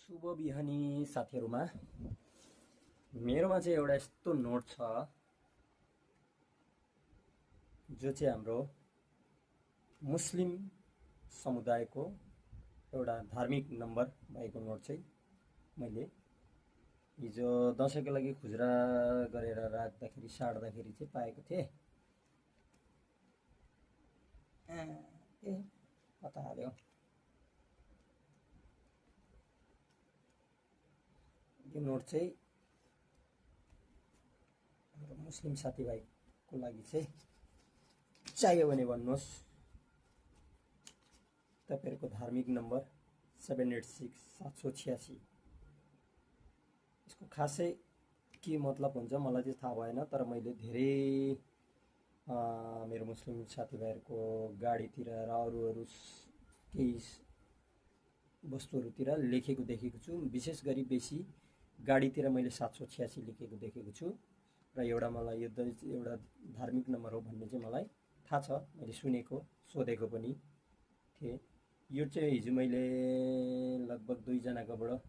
शुभ बिहानी साथीहरुमा मेरोमा चाहिँ एउटा यस्तो नोट छ जो चाहिँ हाम्रो मुस्लिम समुदायको एउटा धार्मिक नम्बर भएको नोट चाहिँ मैले हिजो दशैंको लागि खुजरा गरेर राख्दाखेरि साड्दाखेरि चाहिँ पाएको थिएँ। कता हाल्यो यो नोट चाहिँ हाम्रो मुस्लिम साथीभाइको लागि चाहिँ चाहियो भने भन्नुहोस्। तपाईहरुको धार्मिक नम्बर 786 यसको खासै के मतलब हुन्छ मलाई चाहिँ थाहा भएन, तर मैले धेरै मेरो मुस्लिम साथीभाइहरुको गाडीतिर र अरू केही वस्तुहरुतिर लेखेको देखेको छु। विशेष गरी बेसी गाडीतिर मैले 786 लेखेको देखेको छु र मलाई यो एउटा धार्मिक नम्बर हो भन्ने चाहिँ मलाई थाहा छ। मैले सुनेको सोधेको पनि थिएँ। यो चाहिँ हिजो मैले लगभग 2 जनाकोबाट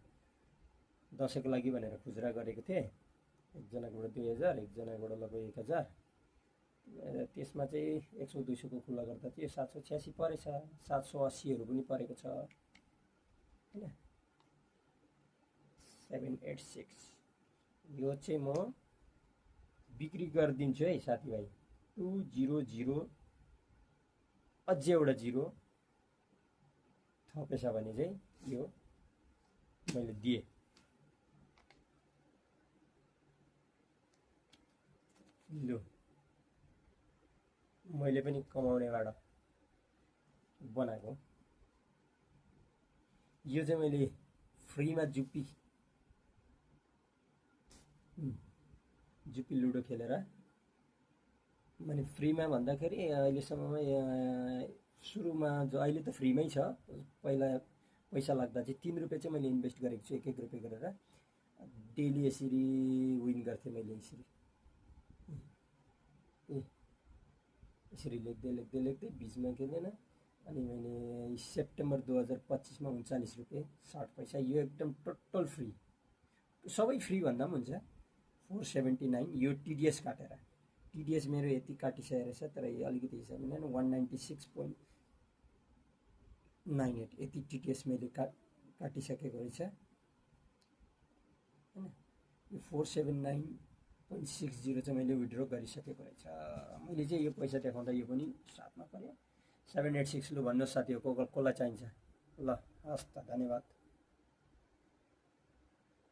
दशैंको लागि भनेर खुजरा गरेको थिएँ। एक जनाकोबाट 2000, एक जनाकोबाट लगभग 1000। त्यसमा चाहिँ 100 200 को खुल्ला गर्दा चाहिँ 786 परेछ। 780 हरु पनि परेको छ हैन। 786 यो चाहिँ म बिक्री गरिदिन्छु है साथीभाइ। 200 अझै एउटा 0 थपेछ भने चाहिँ यो मैले दिए। लु मैले पनि कमाउनेबाट बनाएको। यो चाहिँ मैले फ्रीमा जुप्पी लुडो खेलेर माने फ्रीमा भन्दाखेरि अहिलेसम्ममा सुरुमा जो अहिले त फ्रीमै छ, पहिला पैसा लाग्दा चाहिँ 3 रुपैयाँ चाहिँ मैले इन्भेस्ट गरेको छु, 1 रुपैयाँ गरेर। डेली यसरी विन गर्थे मैले यसरी लेख्दै बीचमा केदैन। अनि मैले सेप्टेम्बर 2025 मा 39 रुपैयाँ 60 पैसा। यो एकदम टोटल फ्री, सबै फ्री भन्दा पनि हुन्छ। 479 यो टीडीएस काटेर, टीडीएस मेरो यति काटिसकेको रहेछ, तर यो अलिकति हिसाब मिलेन। 196.98 यति टीडीएस मैले काटिसकेको रहेछ हैन। यो 479.60 चाहिँ मैले विथड्र गरिसकेको रहेछ। मैले चाहिँ यो पैसा देखाउँदा यो पनि साथमा पर्यो। 786 लु भन्नुहोस् साथीहरु, कसलाई चाहिन्छ। ल हस् त, धन्यवाद।